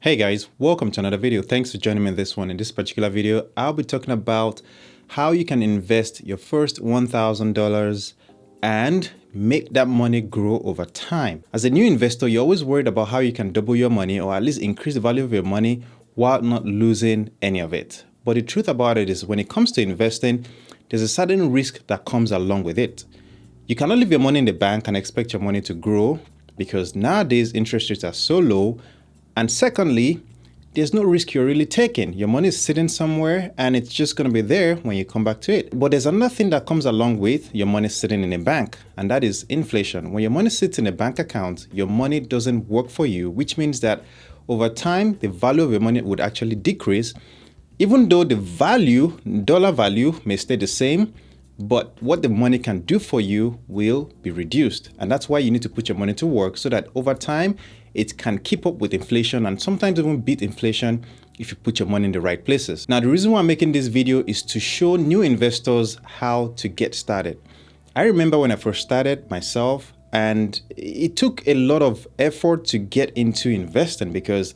Hey guys, welcome to another video. Thanks for joining me in this one. In this particular video, I'll be talking about how you can invest your first $1,000 and make that money grow over time. As a new investor, you're always worried about how you can double your money or at least increase the value of your money while not losing any of it. But the truth about it is when it comes to investing, there's a certain risk that comes along with it. You cannot leave your money in the bank and expect your money to grow because nowadays interest rates are so low. And secondly, there's no risk you're really taking. Your money is sitting somewhere and it's just going to be there when you come back to it. But there's another thing that comes along with your money sitting in a bank, and that is inflation. When your money sits in a bank account, your money doesn't work for you, which means that over time, the value of your money would actually decrease, even though the value, dollar value, may stay the same. But what the money can do for you will be reduced. And that's why you need to put your money to work so that over time, it can keep up with inflation and sometimes even beat inflation if you put your money in the right places. Now, the reason why I'm making this video is to show new investors how to get started. I remember when I first started myself, and it took a lot of effort to get into investing because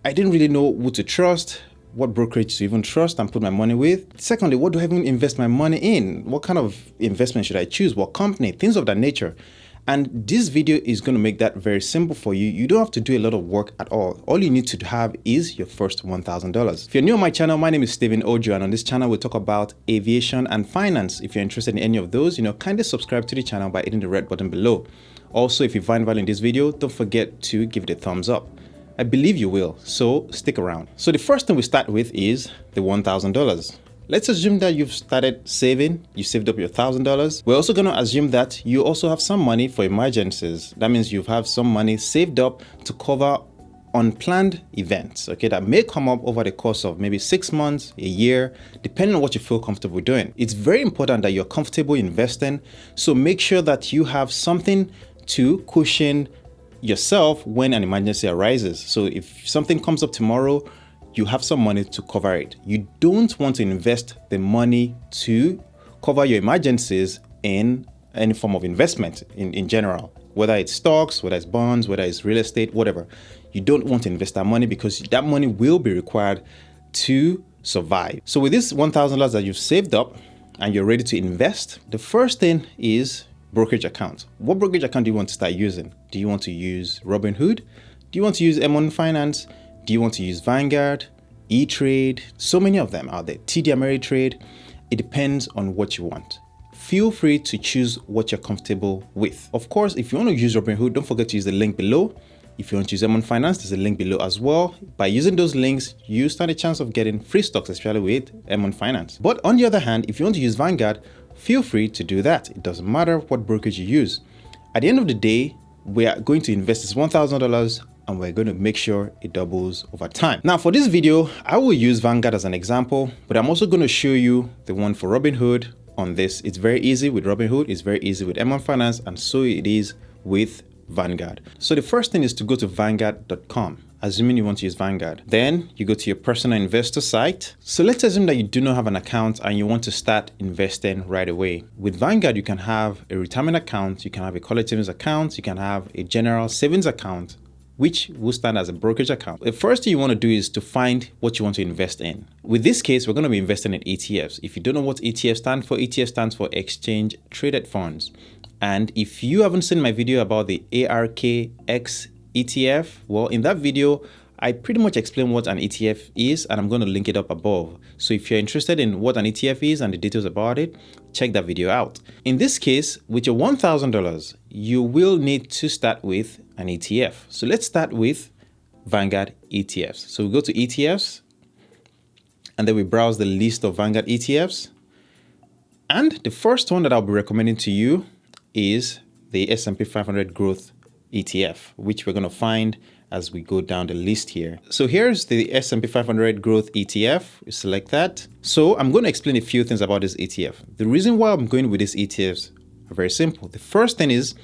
I didn't really know who to trust, what brokerage to even trust and put my money with. Secondly, what do I even invest my money in? What kind of investment should I choose? What company? Things of that nature. And this video is going to make that very simple for you. You don't have to do a lot of work at all. All you need to have is your first $1,000. If you're new on my channel, my name is Stephen Ojo, and on this channel, we'll talk about aviation and finance. If you're interested in any of those, kindly subscribe to the channel by hitting the red button below. Also, if you find value in this video, don't forget to give it a thumbs up. I believe you will, so stick around. So the first thing we start with is the $1,000. Let's assume that you've started saving, you saved up your $1,000. We're also going to assume that you also have some money for emergencies. That means you have some money saved up to cover unplanned events, okay, that may come up over the course of maybe 6 months, a year, depending on what you feel comfortable doing. It's very important that you're comfortable investing, so make sure that you have something to cushion yourself when an emergency arises. So if something comes up tomorrow, you have some money to cover it. You don't want to invest the money to cover your emergencies in any form of investment in general, whether it's stocks, whether it's bonds, whether it's real estate, whatever. You don't want to invest that money because that money will be required to survive. So with this $1,000 that you've saved up and you're ready to invest, the first thing is brokerage account. What brokerage account do you want to start using? Do you want to use Robinhood? Do you want to use M1 Finance? Do you want to use Vanguard, E-Trade? So many of them out there. TD Ameritrade. It depends on what you want. Feel free to choose what you're comfortable with. Of course, if you want to use Robinhood, don't forget to use the link below. If you want to use M1 Finance, there's a link below as well. By using those links, you stand a chance of getting free stocks, especially with M1 Finance. But on the other hand, if you want to use Vanguard, feel free to do that. It doesn't matter what brokerage you use. At the end of the day, we are going to invest this $1,000 and we're going to make sure it doubles over time. Now for this video, I will use Vanguard as an example, but I'm also going to show you the one for Robinhood on this. It's very easy with Robinhood. It's very easy with M1 Finance, and so it is with Vanguard. So the first thing is to go to vanguard.com, assuming you want to use Vanguard. Then you go to your personal investor site. So let's assume that you do not have an account and you want to start investing right away. With Vanguard, you can have a retirement account, you can have a college savings account, you can have a general savings account, which will stand as a brokerage account. The first thing you want to do is to find what you want to invest in. With this case, we're going to be investing in ETFs. If you don't know what ETF stands for, ETF stands for Exchange Traded Funds. And if you haven't seen my video about the ARKX ETF, well, in that video, I pretty much explain what an ETF is, and I'm going to link it up above. So if you're interested in what an ETF is and the details about it, check that video out. In this case, with your $1,000, you will need to start with an ETF. So let's start with Vanguard ETFs. So we go to ETFs, and then we browse the list of Vanguard ETFs. And the first one that I'll be recommending to you is the S&P 500 Growth ETF, which we're going to find as we go down the list here. So here's the S&P 500 Growth ETF. You select that. So I'm going to explain a few things about this ETF. The reason why I'm going with these ETFs are very simple. The first thing is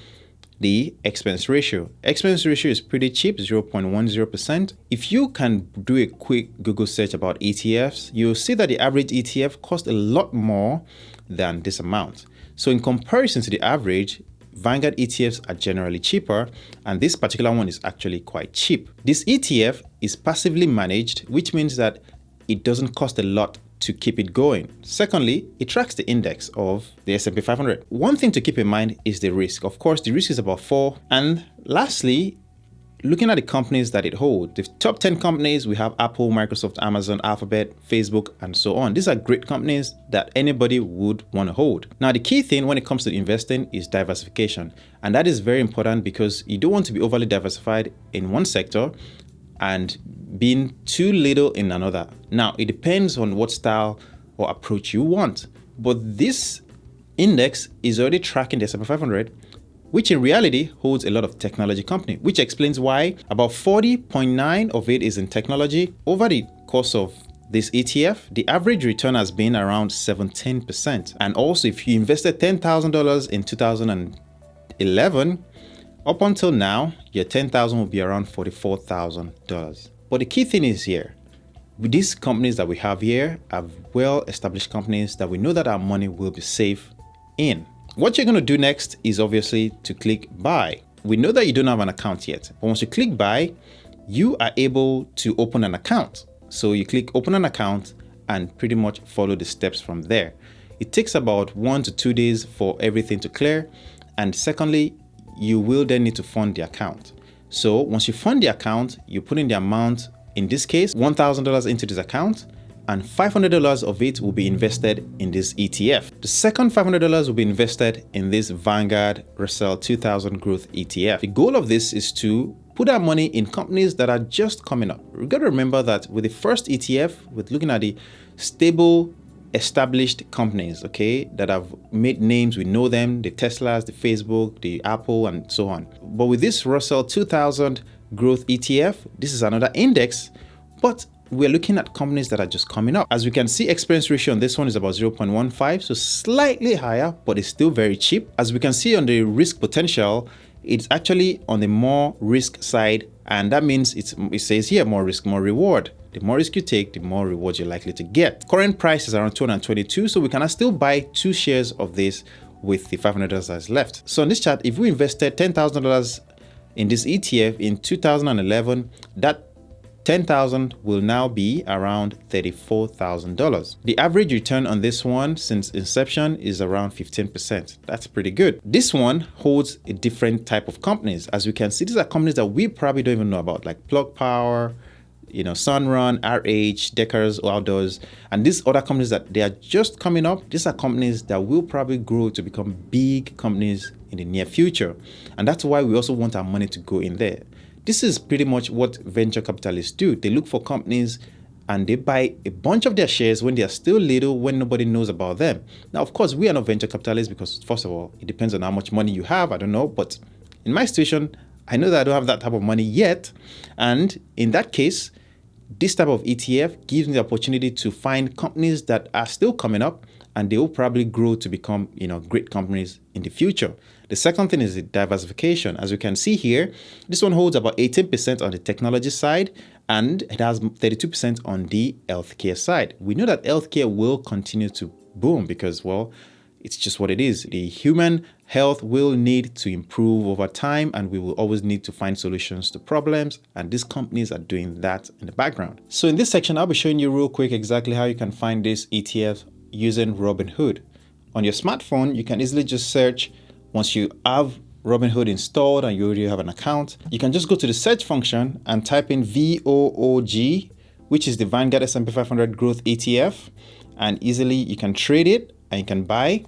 the expense ratio. Expense ratio is pretty cheap, 0.10%. If you can do a quick Google search about ETFs, you'll see that the average ETF costs a lot more than this amount. So in comparison to the average, Vanguard ETFs are generally cheaper, and this particular one is actually quite cheap. This ETF is passively managed, which means that it doesn't cost a lot to keep it going. Secondly, it tracks the index of the S&P 500. One thing to keep in mind is the risk. Of course, the risk is about 4. And lastly, looking at the companies that it holds, the top 10 companies, we have Apple, Microsoft, Amazon, Alphabet, Facebook, and so on. These are great companies that anybody would want to hold. Now, the key thing when it comes to investing is diversification. And that is very important because you don't want to be overly diversified in one sector and being too little in another. Now, it depends on what style or approach you want. But this index is already tracking the S&P 500, which in reality holds a lot of technology company, which explains why about 40.9 of it is in technology. Over the course of this ETF, the average return has been around 17%. And also, if you invested $10,000 in 2011, up until now, your $10,000 will be around $44,000. But the key thing is here, with these companies that we have here are well-established companies that we know that our money will be safe in. What you're going to do next is obviously to click buy. We know that you don't have an account yet, but once you click buy, you are able to open an account. So you click open an account and pretty much follow the steps from there. It takes about 1 to 2 days for everything to clear. And secondly, you will then need to fund the account. So once you fund the account, you put in the amount, in this case, $1,000 into this account, and $500 of it will be invested in this ETF. The second $500 will be invested in this Vanguard Russell 2000 Growth ETF. The goal of this is to put our money in companies that are just coming up. We've got to remember that with the first ETF, with looking at the stable, established companies, okay, that have made names, we know them, the Teslas, the Facebook, the Apple, and so on. But with this Russell 2000 Growth ETF, this is another index, but we're looking at companies that are just coming up. As we can see, experience ratio on this one is about 0.15, so slightly higher, but it's still very cheap. As we can see on the risk potential, it's actually on the more risk side, and that means it says here more risk, more reward. The more risk you take, the more reward you're likely to get. Current price is around 222, so we can still buy 2 shares of this with the $500 that's left. So on this chart, if we invested $10,000 in this ETF in 2011, that $10,000 will now be around $34,000. The average return on this one since inception is around 15%. That's pretty good. This one holds a different type of companies. As we can see, these are companies that we probably don't even know about, like Plug Power, Sunrun, RH, Deckers, Outdoors, and these other companies that they are just coming up. These are companies that will probably grow to become big companies in the near future. And that's why we also want our money to go in there. This is pretty much what venture capitalists do. They look for companies and they buy a bunch of their shares when they are still little, when nobody knows about them. Now, of course, we are not venture capitalists because, first of all, it depends on how much money you have. I don't know. But in my situation, I know that I don't have that type of money yet. And in that case, this type of ETF gives me the opportunity to find companies that are still coming up and they will probably grow to become, great companies in the future. The second thing is the diversification. As you can see here, this one holds about 18% on the technology side and it has 32% on the healthcare side. We know that healthcare will continue to boom because, well, it's just what it is. The human health will need to improve over time and we will always need to find solutions to problems, and these companies are doing that in the background. So in this section, I'll be showing you real quick exactly how you can find this ETF using Robinhood. On your smartphone, you can easily just search. Once you have Robinhood installed and you already have an account, you can just go to the search function and type in VOOG, which is the Vanguard S&P 500 Growth ETF, and easily you can trade it and you can buy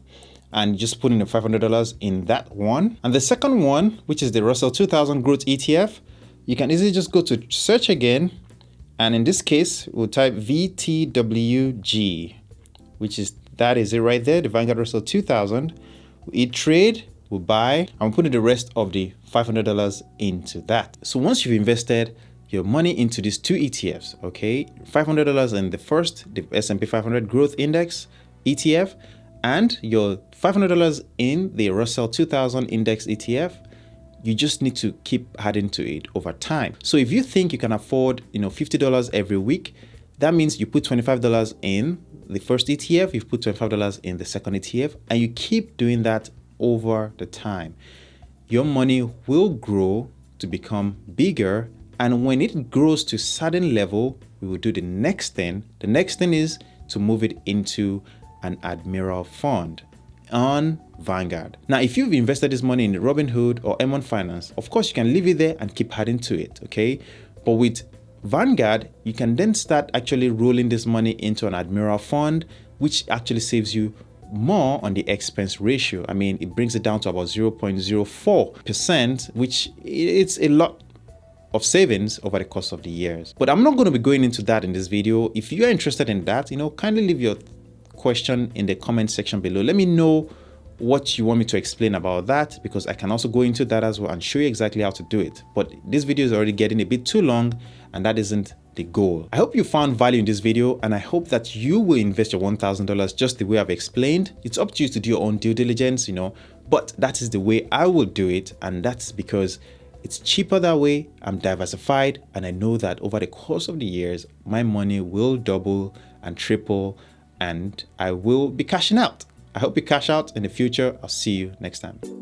and just put in the $500 in that one. And the second one, which is the Russell 2000 Growth ETF, you can easily just go to search again, and in this case we'll type VTWG, which is, that is it right there, the Vanguard Russell 2000. We trade, we'll buy, and we'll put the rest of the $500 into that. So once you've invested your money into these 2 ETFs, okay, $500 in the first, the S&P 500 Growth Index ETF, and your $500 in the Russell 2000 Index ETF, you just need to keep adding to it over time. So if you think you can afford, $50 every week, that means you put $25 in the first ETF, you put $25 in the second ETF, and you keep doing that over the time. your money will grow to become bigger. And when it grows to a certain level, we will do the next thing. The next thing is to move it into an admiral fund on Vanguard. Now, if you've invested this money in Robinhood or M1 Finance, of course you can leave it there and keep adding to it, okay? But with Vanguard, you can then start actually rolling this money into an admiral fund, which actually saves you more on the expense ratio. I mean, it brings it down to about 0.04%, which it's a lot of savings over the course of the years. But I'm not going to be going into that in this video. If you are interested in that, kindly leave your question in the comment section below. Let me know what you want me to explain about that, because I can also go into that as well and show you exactly how to do it. But this video is already getting a bit too long, and that isn't the goal. I hope you found value in this video, and I hope that you will invest your $1,000 just the way I've explained. It's up to you to do your own due diligence, but that is the way I will do it, and that's because it's cheaper that way. I'm diversified, and I know that over the course of the years, my money will double and triple, and I will be cashing out. I hope you cash out in the future. I'll see you next time.